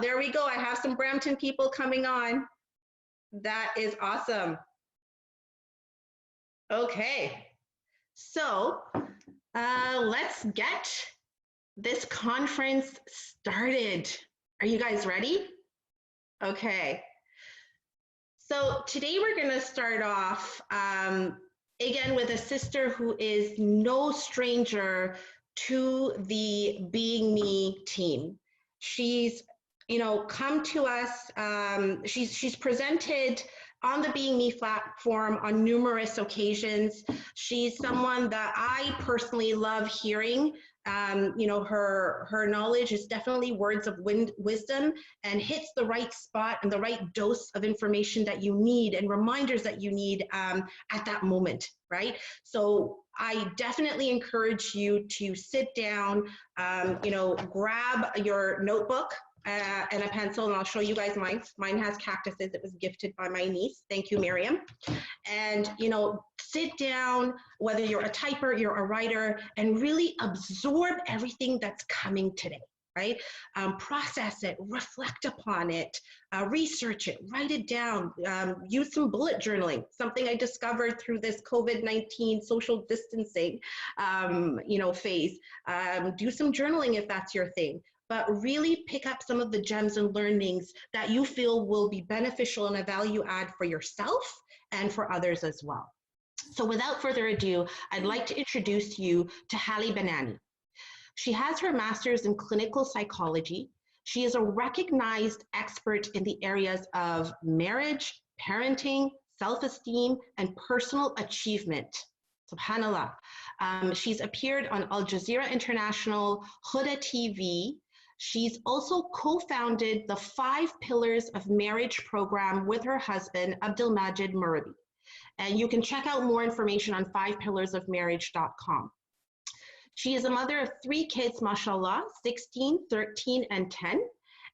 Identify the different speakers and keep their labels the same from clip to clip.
Speaker 1: there we go. I have some Brampton people coming on. That is awesome. Okay, so let's get this conference started. Are you guys ready? Okay. So today we're going to start off again with a sister who is no stranger to the Being Me team. She's, come to us. She's presented on the Being Me platform on numerous occasions. She's someone that I personally love hearing. Her knowledge is definitely words of wisdom and hits the right spot and the right dose of information that you need and reminders that you need at that moment, right? So I definitely encourage you to sit down, grab your notebook and a pencil, and I'll show you guys mine. Mine has cactuses. It was gifted by my niece. Thank you, Miriam. And, sit down, whether you're a typer, you're a writer, and really absorb everything that's coming today, right? Process it, reflect upon it, research it, write it down, use some bullet journaling, something I discovered through this COVID-19 social distancing, phase. Do some journaling if that's your thing. But really pick up some of the gems and learnings that you feel will be beneficial and a value add for yourself and for others as well. So without further ado, I'd like to introduce you to Hallie Banani. She has her master's in clinical psychology. She is a recognized expert in the areas of marriage, parenting, self-esteem, and personal achievement. SubhanAllah. She's appeared on Al Jazeera International, Huda TV. She's also co-founded the 5 Pillars of Marriage program with her husband, Abdelmajid Murabi. And you can check out more information on 5pillarsofmarriage.com. She is a mother of 3 kids, mashallah, 16, 13, and 10,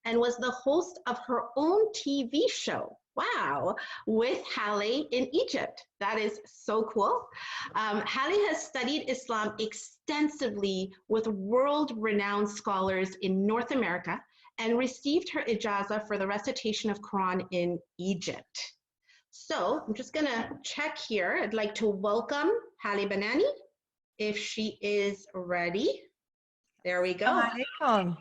Speaker 1: and was the host of her own TV show. Wow, with Hallie in Egypt. That is so cool. Hallie has studied Islam extensively with world-renowned scholars in North America and received her ijazah for the recitation of Quran in Egypt. So I'm just gonna check here. I'd like to welcome Hallie Banani, if she is ready. There we go.
Speaker 2: Alaikum.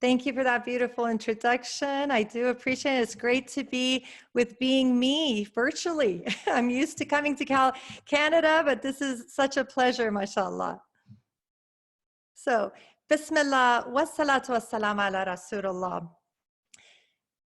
Speaker 2: Thank you for that beautiful introduction. I do appreciate it. It's great to be with Being Me virtually. I'm used to coming to Canada, but this is such a pleasure, mashallah. So, Bismillah, wassalatu wassalam ala Rasulullah.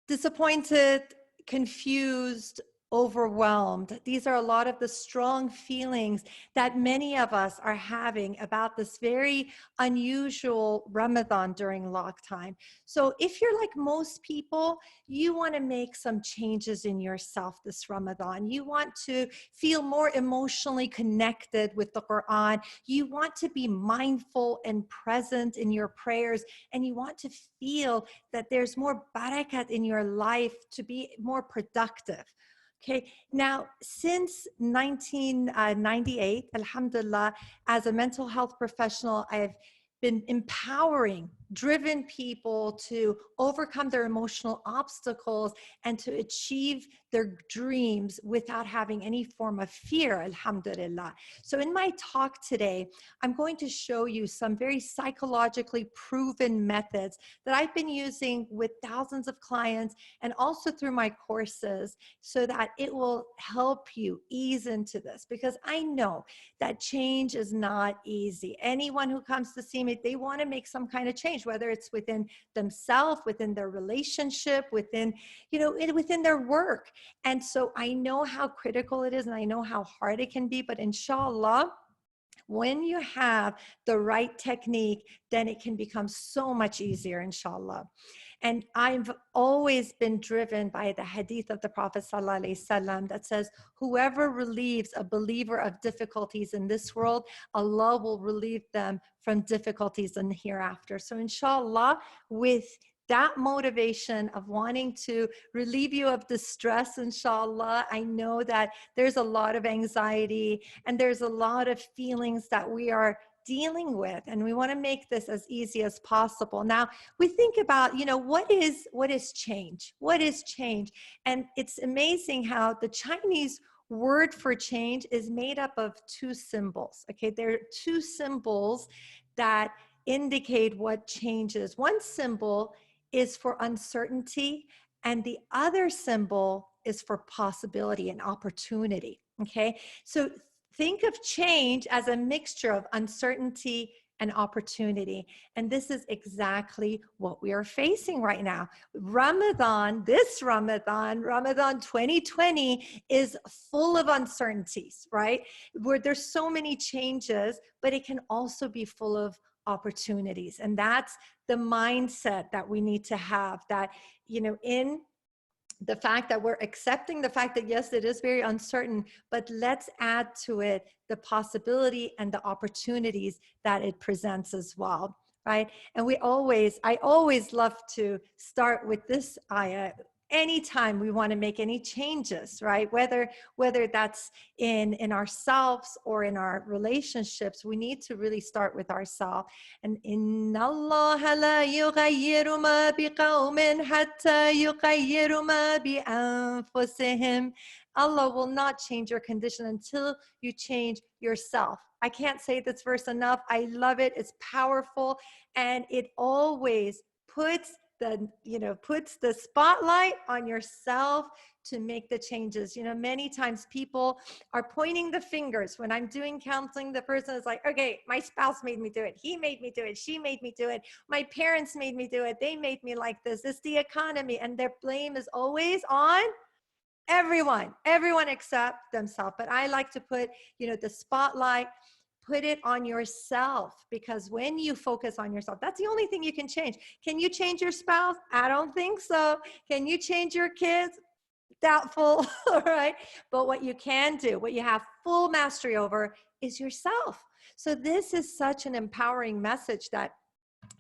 Speaker 2: Disappointed, confused, overwhelmed. These are a lot of the strong feelings that many of us are having about this very unusual Ramadan during lockdown. So if you're like most people, you want to make some changes in yourself this Ramadan. You want to feel more emotionally connected with the Quran. You want to be mindful and present in your prayers, and you want to feel that there's more barakat in your life to be more productive. Okay, now since 1998, alhamdulillah, as a mental health professional, I've been empowering, driven people to overcome their emotional obstacles and to achieve their dreams without having any form of fear, alhamdulillah. So in my talk today, I'm going to show you some very psychologically proven methods that I've been using with thousands of clients and also through my courses so that it will help you ease into this, because I know that change is not easy. Anyone who comes to see me, they want to make some kind of change, whether it's within themselves, within their relationship, within, within their work. And so I know how critical it is and I know how hard it can be, but inshallah, when you have the right technique, then it can become so much easier, inshallah. And I've always been driven by the hadith of the Prophet ﷺ that says, whoever relieves a believer of difficulties in this world, Allah will relieve them from difficulties in the hereafter. So inshallah, with that motivation of wanting to relieve you of the stress, inshallah. I know that there's a lot of anxiety and there's a lot of feelings that we are dealing with, and we want to make this as easy as possible. Now, we think about, what is change? What is change? And it's amazing how the Chinese word for change is made up of two symbols. Okay, there are two symbols that indicate what change is. One symbol is for uncertainty, and the other symbol is for possibility and opportunity. Okay, so think of change as a mixture of uncertainty and opportunity. And this is exactly what we are facing right now. Ramadan, this Ramadan 2020, is full of uncertainties, right? Where there's so many changes, but it can also be full of opportunities. And that's the mindset that we need to have, that, in the fact that we're accepting the fact that, yes, it is very uncertain, but let's add to it the possibility and the opportunities that it presents as well, right? And I always love to start with this ayah anytime we want to make any changes, right? Whether that's in ourselves or in our relationships, we need to really start with ourselves. And inna Allah la yughayyiru ma biqawmin hatta yughayyiru ma bi anfusihim. Allah will not change your condition until you change yourself. I can't say this verse enough. I love it. It's powerful, and it always puts the spotlight on yourself to make the changes. Many times people are pointing the fingers. When I'm doing counseling, the person is like, okay, my spouse made me do it. He made me do it. She made me do it. My parents made me do it. They made me like this. It's the economy. And their blame is always on everyone except themselves. But I like to put, the spotlight, put it on yourself, because when you focus on yourself, that's the only thing you can change. Can you change your spouse? I don't think so. Can you change your kids? Doubtful. All right. But what you can do, what you have full mastery over, is yourself. So this is such an empowering message, that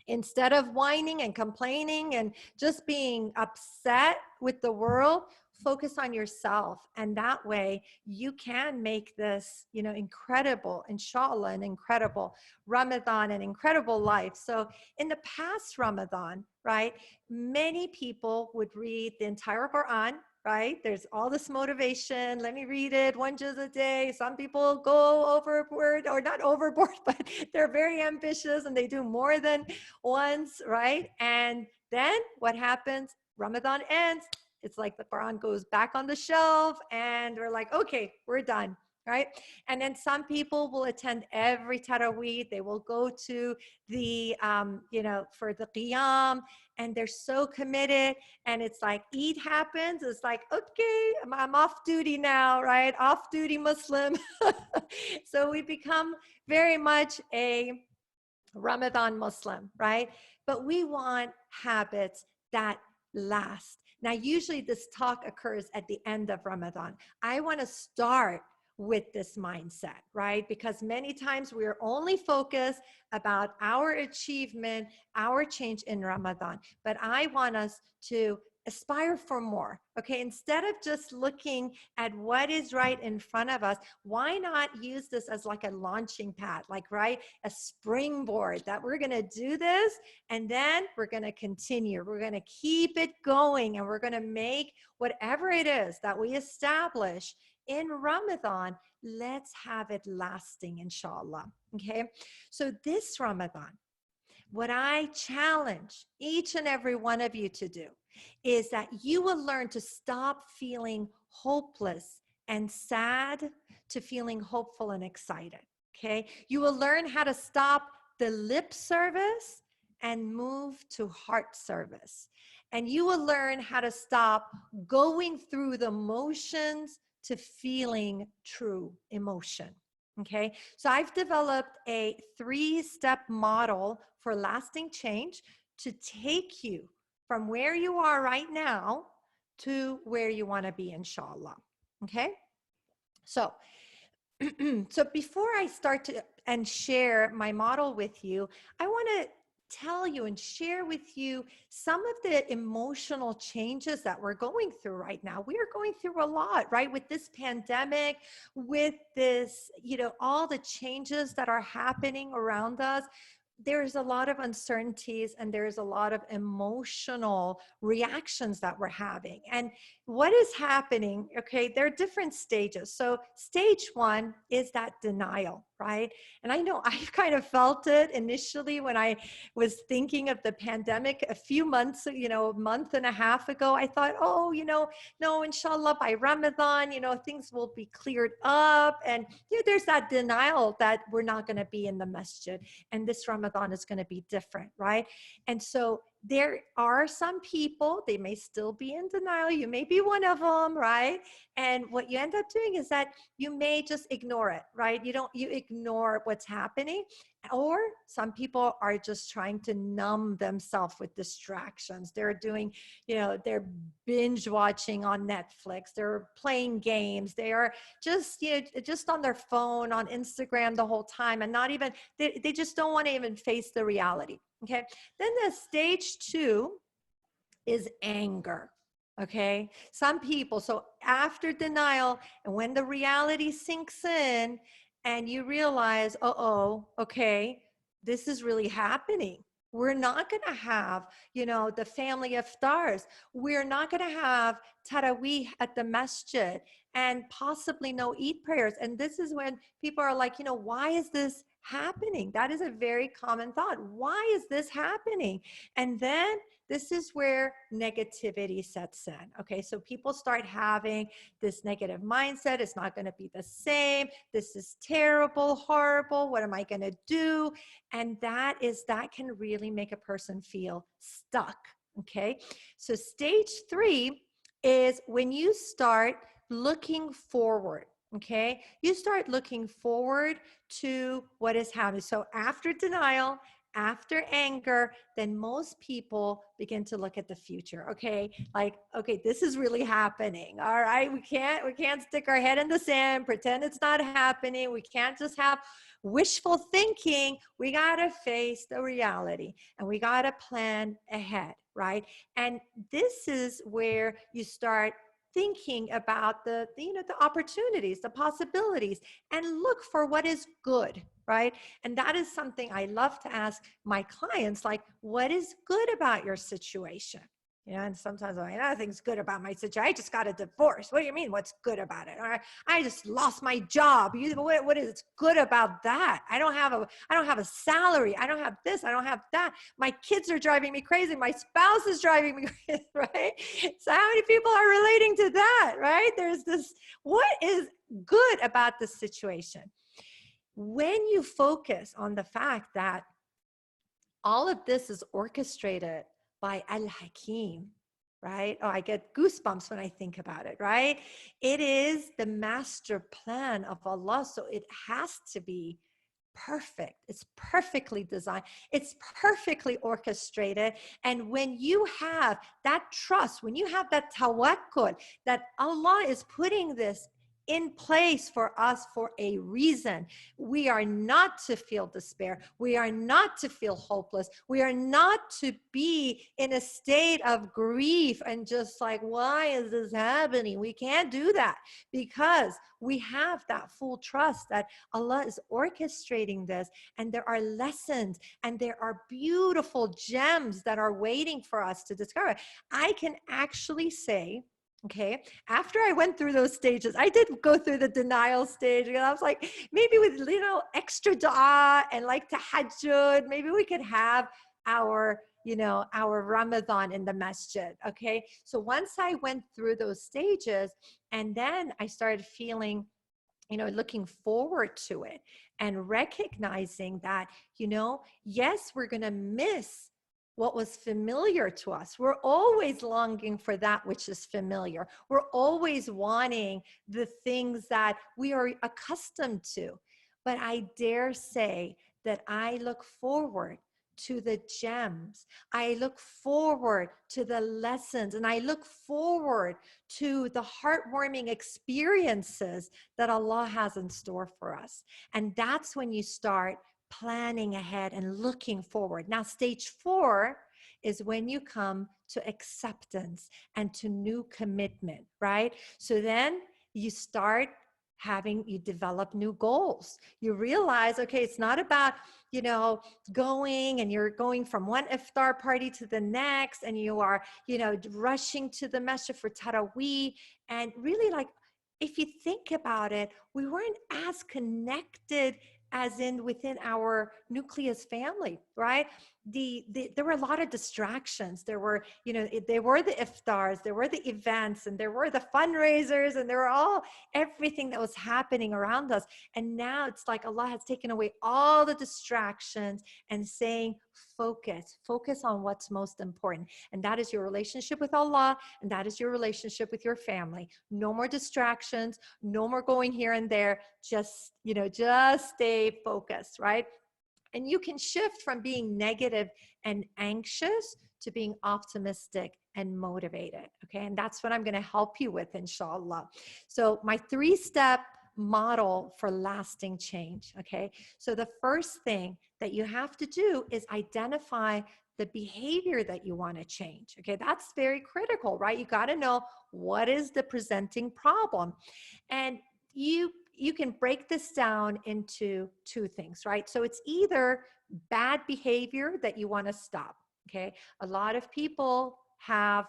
Speaker 2: instead of whining and complaining and just being upset with the world, focus on yourself. And that way you can make this, incredible, inshallah, an incredible Ramadan, an incredible life. So in the past Ramadan, right, many people would read the entire Quran, right? There's all this motivation. Let me read it 1 juz a day. Some people go overboard, or not overboard, but they're very ambitious and they do more than once, right? And then what happens? Ramadan ends. It's like the Quran goes back on the shelf and we're like, okay, we're done, right? And then some people will attend every Taraweeh. They will go to the, for the Qiyam, and they're so committed. And it's like Eid happens. It's like, okay, I'm off duty now, right? Off duty Muslim. So we become very much a Ramadan Muslim, right? But we want habits that last. Now, usually this talk occurs at the end of Ramadan. I want to start with this mindset, right? Because many times we are only focused about our achievement, our change in Ramadan. But I want us to aspire for more, okay? Instead of just looking at what is right in front of us, why not use this as like a launching pad, like, right, a springboard, that we're gonna do this and then we're gonna continue. We're gonna keep it going, and we're gonna make whatever it is that we establish in Ramadan, let's have it lasting, inshallah, okay? So this Ramadan, what I challenge each and every one of you to do is that you will learn to stop feeling hopeless and sad to feeling hopeful and excited, okay? You will learn how to stop the lip service and move to heart service. And you will learn how to stop going through the motions to feeling true emotion. Okay, so I've developed a 3-step model for lasting change to take you from where you are right now to where you want to be, inshallah. Okay, so so before I start to and share my model with you, I want to tell you and share with you some of the emotional changes that we're going through right now. We are going through a lot, right? With this pandemic, with this, all the changes that are happening around us. There's a lot of uncertainties and there's a lot of emotional reactions that we're having. And what is happening, okay, there are different stages. So stage one is that denial, right? And I know I've kind of felt it initially when I was thinking of the pandemic a few months, a month and a half ago. I thought, oh, no, inshallah, by Ramadan, things will be cleared up. And there's that denial that we're not going to be in the masjid. And this Ramadan is going to be different, right? And so there are some people, they may still be in denial. You may be one of them, right? And what you end up doing is that you may just ignore it, right? You ignore what's happening. Or some people are just trying to numb themselves with distractions. They're doing, they're binge watching on Netflix. They're playing games. They are just, just on their phone, on Instagram the whole time, and not even, they just don't want to even face the reality. Okay. Then the stage two is anger. Okay. Some people, so after denial and when the reality sinks in and you realize, okay, this is really happening. We're not going to have, the family iftars. We're not going to have tarawih at the masjid and possibly no Eid prayers. And this is when people are like, why is this happening? That is a very common thought. Why is this happening? And then this is where negativity sets in. Okay, so people start having this negative mindset. It's not going to be the same. This is terrible, horrible. What am I going to do? And that can really make a person feel stuck. Okay, so stage three is when you start looking forward. Okay, you start looking forward to what is happening. So after denial, after anger, then most people begin to look at the future. Okay, like, okay, this is really happening. All right, we can't stick our head in the sand, pretend it's not happening. We can't just have wishful thinking. We gotta face the reality and we gotta plan ahead, right? And this is where you start thinking about the opportunities, the possibilities, and look for what is good, right? And that is something I love to ask my clients, like, what is good about your situation? And sometimes I'm like, nothing's good about my situation. I just got a divorce. What do you mean? What's good about it? Or I just lost my job. What is good about that? I don't have a salary. I don't have this. I don't have that. My kids are driving me crazy. My spouse is driving me crazy, right? So how many people are relating to that, right? There's this, what is good about this situation? When you focus on the fact that all of this is orchestrated by Al-Hakim, right? Oh, I get goosebumps when I think about it, right? It is the master plan of Allah. So it has to be perfect. It's perfectly designed. It's perfectly orchestrated. And when you have that trust, when you have that tawakkul, that Allah is putting this in place for us for a reason. We are not to feel despair. We are not to feel hopeless. We are not to be in a state of grief and just like, why is this happening? We can't do that because we have that full trust that Allah is orchestrating this, and there are lessons and there are beautiful gems that are waiting for us to discover. I can actually say, okay, after I went through those stages, I did go through the denial stage. And I was like, maybe with extra dua and like tahajjud, maybe we could have our Ramadan in the masjid. Okay, so once I went through those stages, and then I started feeling, looking forward to it and recognizing that, yes, we're going to miss what was familiar to us. We're always longing for that which is familiar. We're always wanting the things that we are accustomed to. But I dare say that I look forward to the gems. I look forward to the lessons, and I look forward to the heartwarming experiences that Allah has in store for us. And that's when you start planning ahead and looking forward. Now, stage 4 is when you come to acceptance and to new commitment, right? So then you start you develop new goals. You realize, okay, it's not about, going and you're going from one iftar party to the next, and you are, rushing to the masjid for Taraweeh. And really, like, if you think about it, we weren't as connected as in within our nucleus family, right? There were a lot of distractions. There were, there were the iftars, there were the events, and there were the fundraisers, and there were everything that was happening around us. And now it's like Allah has taken away all the distractions and saying, focus on what's most important. And that is your relationship with Allah, and that is your relationship with your family. No more distractions, no more going here and there. Just stay focused, right? And you can shift from being negative and anxious to being optimistic and motivated. Okay. And that's what I'm going to help you with, inshallah. So my 3-step model for lasting change. Okay. So the first thing that you have to do is identify the behavior that you want to change. Okay. That's very critical, right? You got to know what is the presenting problem. And you can break this down into 2 things, right? So it's either bad behavior that you want to stop. Okay. A lot of people have,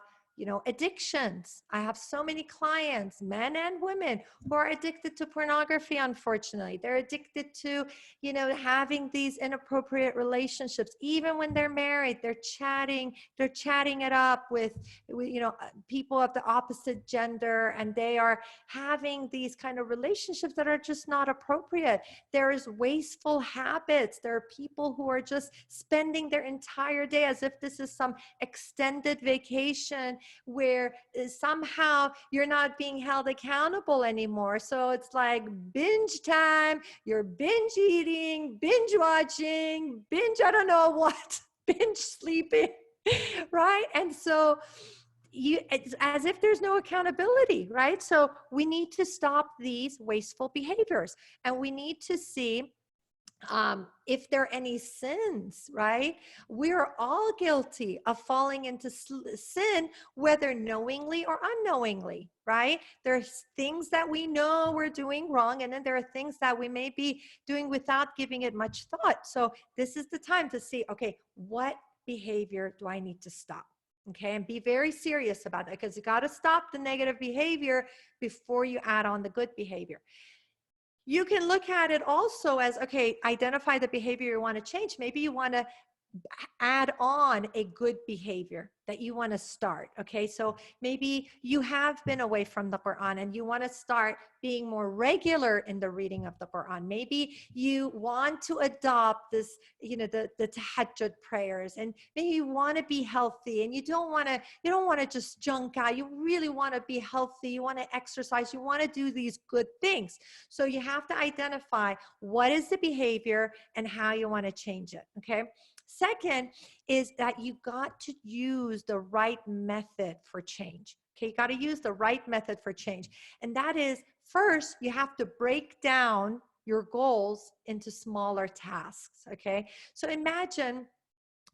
Speaker 2: addictions. I have so many clients, men and women, who are addicted to pornography, unfortunately. They're addicted to, having these inappropriate relationships. Even when they're married, they're chatting it up with people of the opposite gender, and they are having these kind of relationships that are just not appropriate. There is wasteful habits. There are people who are just spending their entire day as if this is some extended vacation where somehow you're not being held accountable anymore. So it's like binge time, you're binge eating, binge watching, I don't know what, binge sleeping, right? And so it's as if there's no accountability, right? So we need to stop these wasteful behaviors, and we need to see if there are any sins, right? We're all guilty of falling into sin, whether knowingly or unknowingly, right? There's things that we know we're doing wrong, and then there are things that we may be doing without giving it much thought. So this is the time to see, okay, what behavior do I need to stop? Okay, and be very serious about that, because you got to stop the negative behavior before you add on the good behavior. You can look at it also as, okay, identify the behavior you want to change. Maybe you want to add on a good behavior that you want to start. Okay, so maybe you have been away from the Quran and you want to start being more regular in the reading of the Quran. Maybe you want to adopt this, the tahajjud prayers, and maybe you want to be healthy, and you don't want to just junk out. You really want to be healthy. You want to exercise. You want to do these good things. So you have to identify what is the behavior and how you want to change it. Okay. Second is that you got to use the right method for change. Okay, you got to use the right method for change. And that is, first, you have to break down your goals into smaller tasks. Okay, so imagine,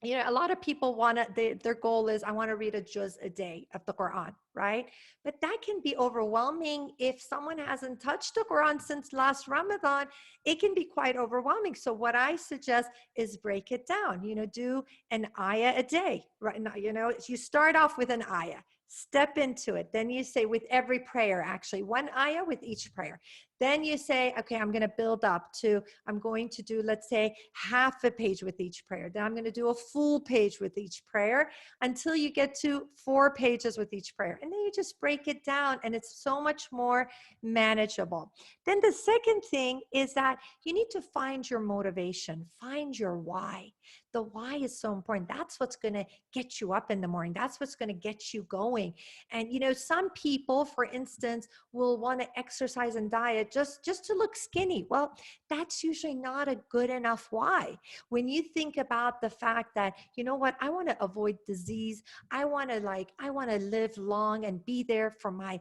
Speaker 2: a lot of people their goal is, I want to read a juz a day of the Quran, right? But that can be overwhelming. If someone hasn't touched the Quran since last Ramadan, it can be quite overwhelming. So what I suggest is break it down, do an ayah a day, right? Now, you start off with an ayah, step into it. Then you say, with every prayer, actually, one ayah with each prayer. Then you say, okay, I'm going to build up to, I'm going to do, let's say, half a page with each prayer. Then I'm going to do a full page with each prayer until you get to 4 pages with each prayer. And then you just break it down, and it's so much more manageable. Then the second thing is that you need to find your motivation, find your why. The why is so important. That's what's going to get you up in the morning. That's what's going to get you going. And, some people, for instance, will want to exercise and diet it just to look skinny. Well, that's usually not a good enough why. When you think about the fact that, you know what, I want to avoid disease, I want to live long and be there for my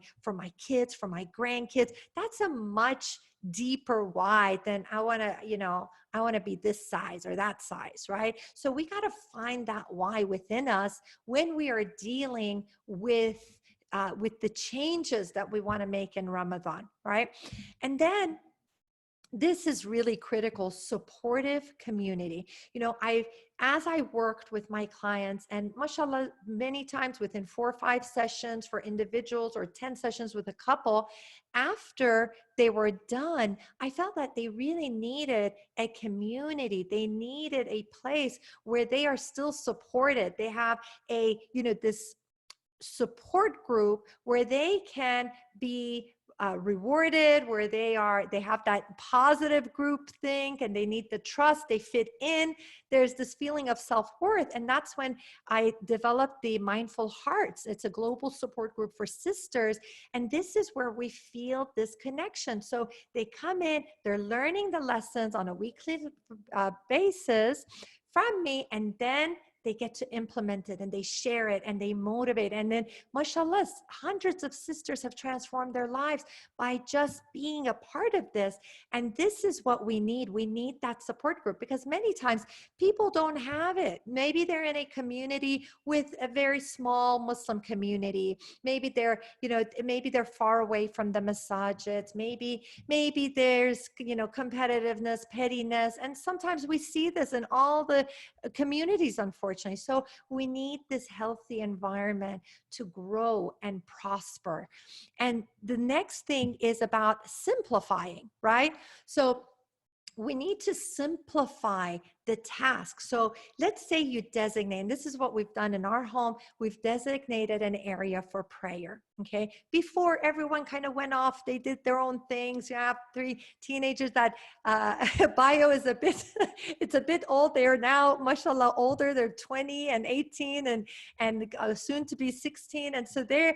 Speaker 2: kids, for my grandkids, that's a much deeper why than I want to, I want to be this size or that size, right? So we got to find that why within us when we are dealing with the changes that we want to make in Ramadan, right? And then this is really critical, supportive community. As I worked with my clients, and mashallah, many times within 4 or 5 sessions for individuals or 10 sessions with a couple, after they were done, I felt that they really needed a community. They needed a place where they are still supported. They have this support group where they can be rewarded, where they have that positive group think, and they need the trust, they fit in. There's this feeling of self-worth. And that's when I developed the Mindful Hearts. It's a global support group for sisters. And this is where we feel this connection. So they come in, they're learning the lessons on a weekly basis from me, and then they get to implement it and they share it and they motivate. And then, mashallah, hundreds of sisters have transformed their lives by just being a part of this. And this is what we need. We need that support group because many times people don't have it. Maybe they're in a community with a very small Muslim community. Maybe they're far away from the masajids. Maybe there's, competitiveness, pettiness. And sometimes we see this in all the communities, unfortunately. So we need this healthy environment to grow and prosper. And the next thing is about simplifying, right? So we need to simplify the task. So let's say you designate, and this is what we've done in our home, we've designated an area for prayer, okay? Before, everyone kind of went off, they did their own things. You have 3 teenagers that bio is it's a bit old. They are now, mashallah, older. They're 20 and 18 and soon to be 16. And so they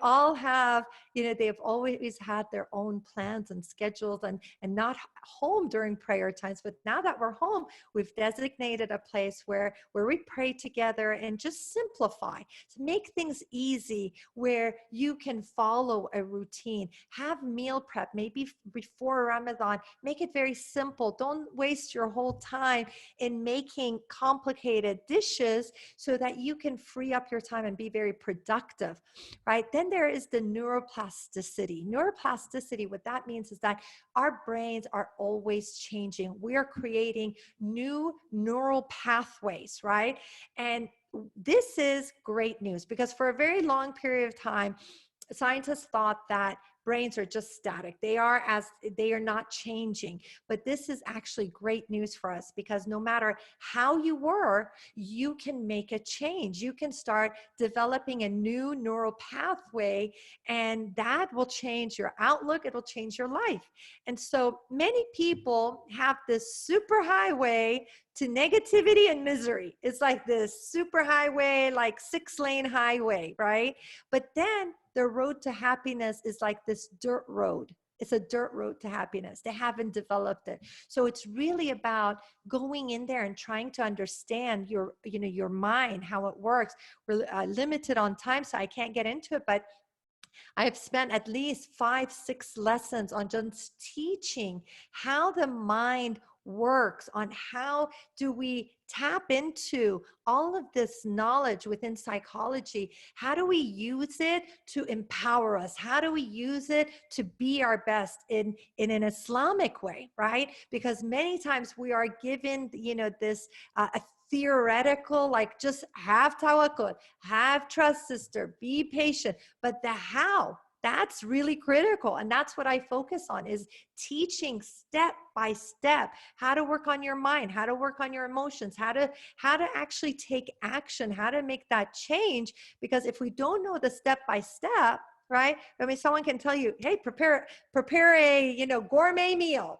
Speaker 2: all have, they've always had their own plans and schedules and not home during prayer times. But now that we're home, we've designated a place where we pray together and just simplify, to make things easy, where you can follow a routine, have meal prep, maybe before Ramadan, make it very simple. Don't waste your whole time in making complicated dishes so that you can free up your time and be very productive, right? Then there is the neuroplasticity. Neuroplasticity, what that means is that our brains are always changing. We are creating new neural pathways, right? And this is great news because for a very long period of time, scientists thought that brains are just static. They are not changing. But this is actually great news for us because no matter how you were, you can make a change. You can start developing a new neural pathway, and that will change your outlook. It will change your life. And so many people have this super highway to negativity and misery. It's like this super highway, like 6-lane highway, right? But then the road to happiness is like this dirt road. It's a dirt road to happiness. They haven't developed it. So it's really about going in there and trying to understand your mind, how it works. We're limited on time, so I can't get into it, but I have spent at least 5, 6 lessons on just teaching how the mind works, on how do we tap into all of this knowledge within psychology. How do we use it to empower us? How do we use it to be our best in an Islamic way, right? Because many times we are given, this a theoretical, like just have tawakkul, have trust, sister, be patient, but the how, that's really critical. And that's what I focus on, is teaching step by step how to work on your mind, how to work on your emotions, how to actually take action, how to make that change. Because if we don't know the step by step, right? I mean, someone can tell you, hey, prepare a, gourmet meal.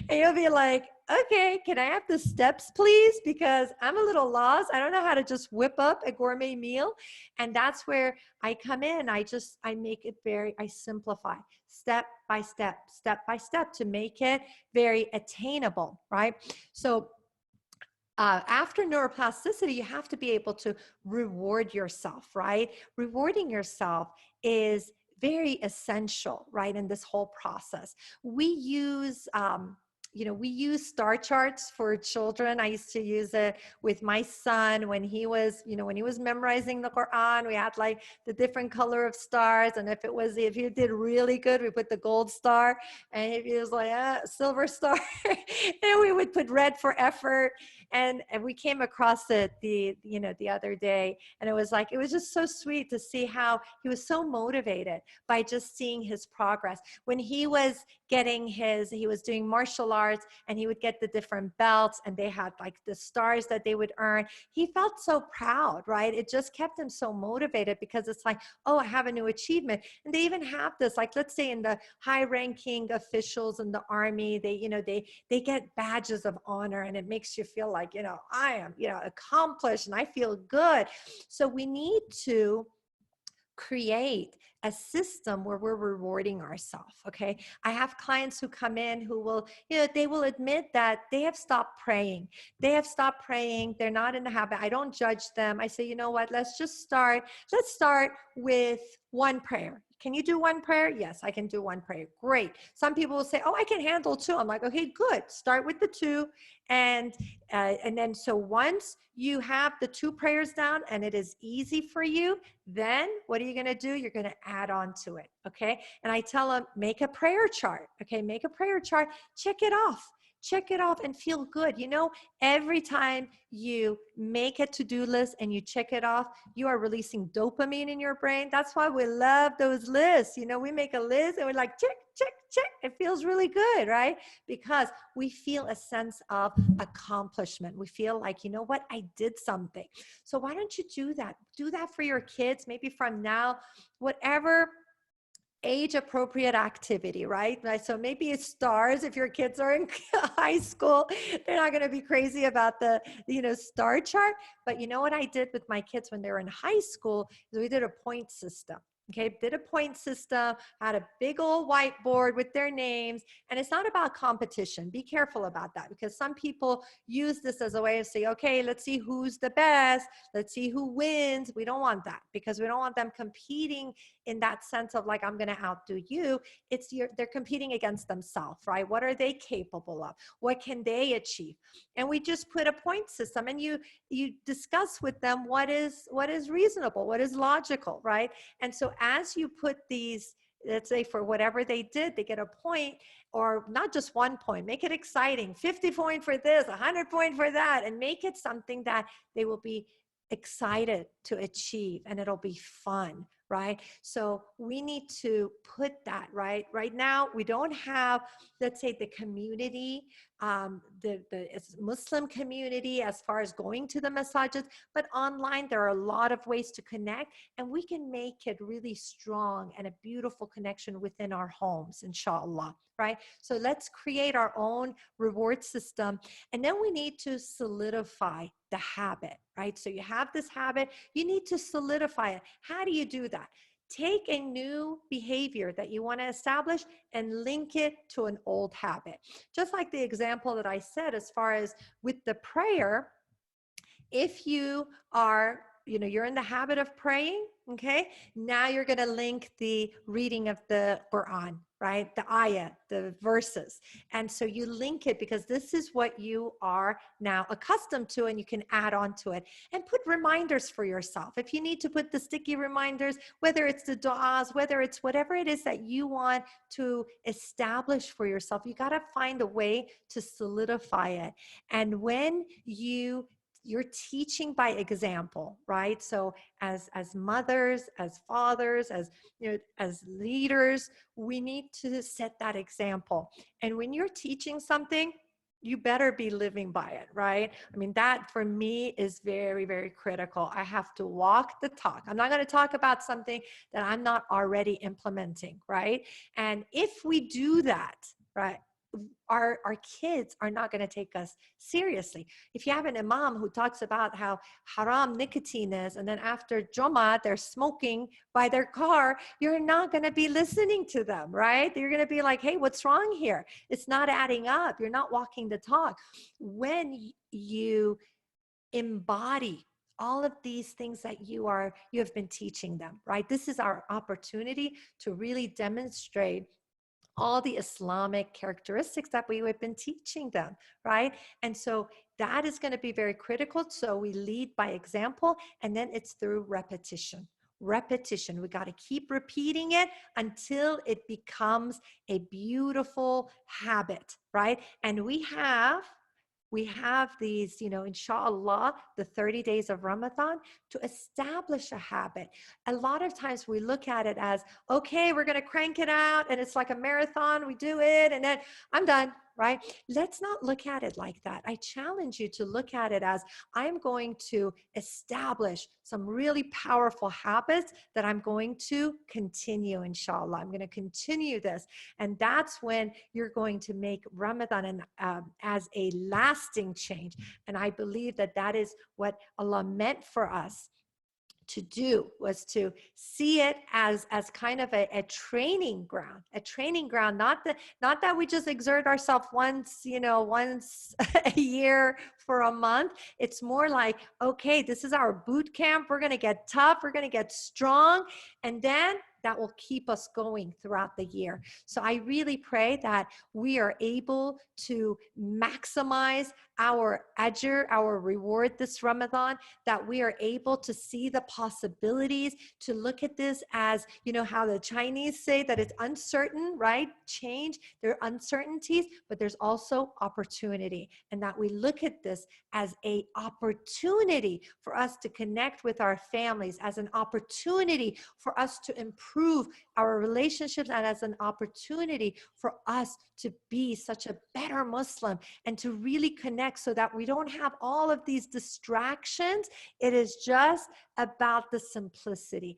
Speaker 2: And you'll be like, okay, can I have the steps, please? Because I'm a little lost. I don't know how to just whip up a gourmet meal. And that's where I come in. I simplify. step by step to make it very attainable, right? So after neuroplasticity, you have to be able to reward yourself, right? Rewarding yourself is very essential, right, in this whole process. We use, we use star charts for children. I used to use it with my son when he was, when he was memorizing the Quran. We had like the different color of stars, and if he did really good, we put the gold star, and if he was like silver star, and we would put red for effort. And we came across it the other day, and it was just so sweet to see how he was so motivated by just seeing his progress. When he was he was doing martial arts, and he would get the different belts, and they had like the stars that they would earn. He felt so proud, right? It just kept him so motivated, because it's like, oh, I have a new achievement. And they even have this, like, let's say in the high ranking officials in the army, they get badges of honor, and it makes you feel like, I am, accomplished, and I feel good. So we need to create a system where we're rewarding ourselves. Okay. I have clients who come in who will, they will admit that they have stopped praying. They have stopped praying. They're not in the habit. I don't judge them. I say, you know what, let's start with one prayer. Can you do one prayer? Yes, I can do one prayer. Great. Some people will say, oh, I can handle two. I'm like, okay, good. Start with the two. And then, so once you have the two prayers down and it is easy for you, then what are you going to do? You're going to add on to it. Okay. And I tell them, make a prayer chart. Okay. Make a prayer chart. Check it off and feel good. Every time you make a to-do list and you check it off, you are releasing dopamine in your brain. That's why we love those lists. We make a list and we're like, check, check, check. It feels really good, right? Because we feel a sense of accomplishment. We feel like, you know what? I did something. So why don't you do that? Do that for your kids, maybe from now, whatever age appropriate activity, right? So maybe it's stars. If your kids are in high school, they're not going to be crazy about the, star chart. But you know what I did with my kids when they were in high school is we did a point system. Okay, did a point system, had a big old whiteboard with their names. And it's not about competition. Be careful about that, because some people use this as a way of saying, okay, let's see who's the best. Let's see who wins. We don't want that, because we don't want them competing in that sense of like, I'm going to outdo you. They're competing against themselves, right? What are they capable of? What can they achieve? And we just put a point system, and you discuss with them what is reasonable, what is logical, right? And so as you put these, let's say for whatever they did, they get a point, or not just 1 point, make it exciting, 50 point for this, 100 point for that, and make it something that they will be excited to achieve, and it'll be fun, right? So we need to put that, right now, we don't have, let's say, the community, the Muslim community, as far as going to the massages, but online there are a lot of ways to connect, and we can make it really strong and a beautiful connection within our homes, inshallah, right? So let's create our own reward system, and then we need to solidify the habit, right? So you have this habit, you need to solidify it. How do you do that? Take a new behavior that you want to establish and link it to an old habit. Just like the example that I said, as far as with the prayer, if you are, you're in the habit of praying, okay? Now you're going to link the reading of the Quran, right? The ayah, the verses. And so you link it, because this is what you are now accustomed to, and you can add on to it. And put reminders for yourself. If you need to put the sticky reminders, whether it's the du'as, whether it's whatever it is that you want to establish for yourself, you got to find a way to solidify it. And when you're teaching by example, right? So as mothers, as fathers, as leaders, we need to set that example. And when you're teaching something, you better be living by it, right? I mean, that for me is very, very critical. I have to walk the talk. I'm not going to talk about something that I'm not already implementing, right? And if we do that, right, our kids are not going to take us seriously. If you have an imam who talks about how haram nicotine is, and then after Jummah, they're smoking by their car, you're not going to be listening to them, right? You're going to be like, hey, what's wrong here? It's not adding up. You're not walking the talk. When you embody all of these things that you have been teaching them, right? This is our opportunity to really demonstrate all the Islamic characteristics that we have been teaching them, right? And so that is going to be very critical. So we lead by example, and then it's through repetition. Repetition. We got to keep repeating it until it becomes a beautiful habit, right? And we have these, inshallah, the 30 days of Ramadan to establish a habit. A lot of times we look at it as, okay, we're going to crank it out and it's like a marathon. We do it and then I'm done, right? Let's not look at it like that. I challenge you to look at it as, I'm going to establish some really powerful habits that I'm going to continue, inshallah. I'm going to continue this. And that's when you're going to make Ramadan as a lasting change. And I believe that that is what Allah meant for us to do, was to see it as kind of a training ground, not that we just exert ourselves once a year for a month. It's more like, okay, this is our boot camp. We're going to get tough. We're going to get strong. And then that will keep us going throughout the year. So I really pray that we are able to maximize our ajr, our reward this Ramadan, that we are able to see the possibilities, to look at this as, how the Chinese say that it's uncertain, right? Change, there are uncertainties, but there's also opportunity. And that we look at this as an opportunity for us to connect with our families, as an opportunity for us to improve our relationships, and as an opportunity for us to be such a better Muslim and to really connect so that we don't have all of these distractions. It is just about the simplicity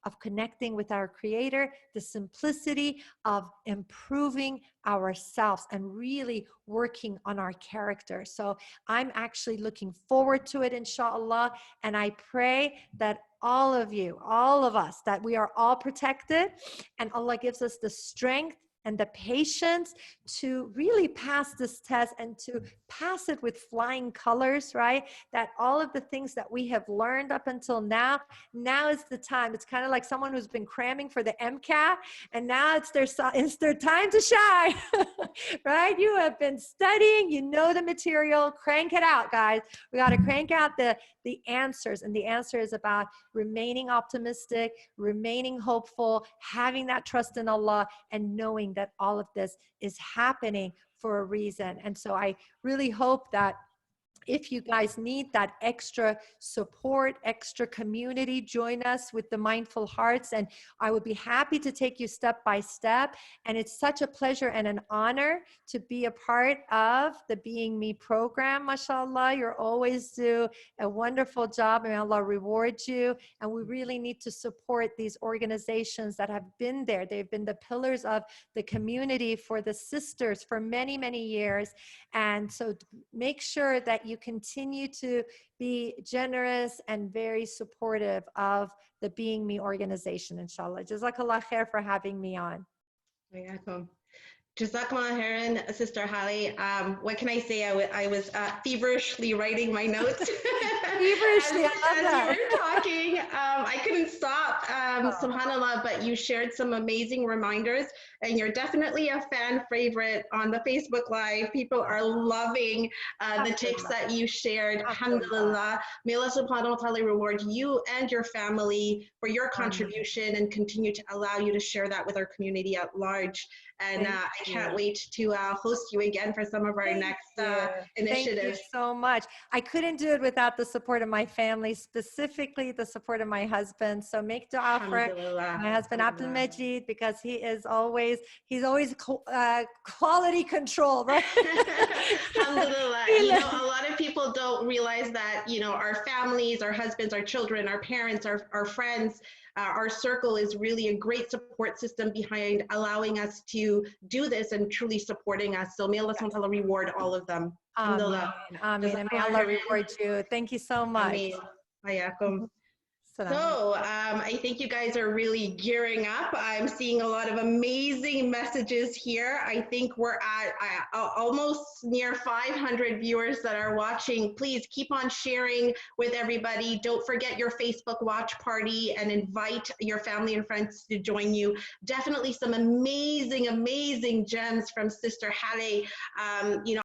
Speaker 2: of connecting with our Creator, the simplicity of improving ourselves and really working on our character. So I'm actually looking forward to it, inshallah. And I pray that all of us, that we are all protected and Allah gives us the strength and the patience to really pass this test and to pass it with flying colors, right? That all of the things that we have learned up until now is the time. It's kind of like someone who's been cramming for the MCAT and now it's their time to shine, right? You have been studying, you know the material, crank it out, guys. We got to crank out the answers, and the answer is about remaining optimistic, remaining hopeful, having that trust in Allah, and knowing that all of this is happening for a reason. And so I really hope that if you guys need that extra support, extra community, join us with the Mindful Hearts, and I would be happy to take you step by step. And it's such a pleasure and an honor to be a part of the Being Me program. MashaAllah, you always do a wonderful job, and Allah reward you. And we really need to support these organizations that have been there. They've been the pillars of the community for the sisters for many, many years. And so make sure that you continue to be generous and very supportive of the Being Me organization, inshallah. Jazakallah khair for having me on.
Speaker 1: Jazakallah khairan, Sister Holly. What can I say? I was feverishly writing my notes.
Speaker 2: Feverishly,
Speaker 1: as you were talking. I couldn't stop, subhanAllah, but you shared some amazing reminders, and you're definitely a fan favorite on the Facebook Live. People are loving the tips that you shared. Alhamdulillah. May Allah subhanahu wa ta'ala reward you and your family for your contribution and continue to allow you to share that with our community at large. And I can't wait to host you again for some of our next initiatives.
Speaker 2: Thank you so much. I couldn't do it without the support of my family, specifically the support of my husband. So make dua for my husband, Abdul Majid, because he's always quality control, right?
Speaker 1: Alhamdulillah. You know, a lot of people people don't realize that, you know, our families, our husbands, our children, our parents, our friends, our circle is really a great support system behind allowing us to do this and truly supporting us. So may Allah subhanahu wa ta'ala reward all of them.
Speaker 2: Amen.
Speaker 1: Alhamdulillah.
Speaker 2: Amen. And may Allah reward you. Thank you so much.
Speaker 1: Ameen. Hayakum.
Speaker 2: Salam.
Speaker 1: So I think you guys are really gearing up. I'm seeing a lot of amazing messages here. I think we're at almost near 500 viewers that are watching. Please keep on sharing with everybody. Don't forget your Facebook watch party and invite your family and friends to join you. Definitely some amazing, amazing gems from Sister Hale. You know,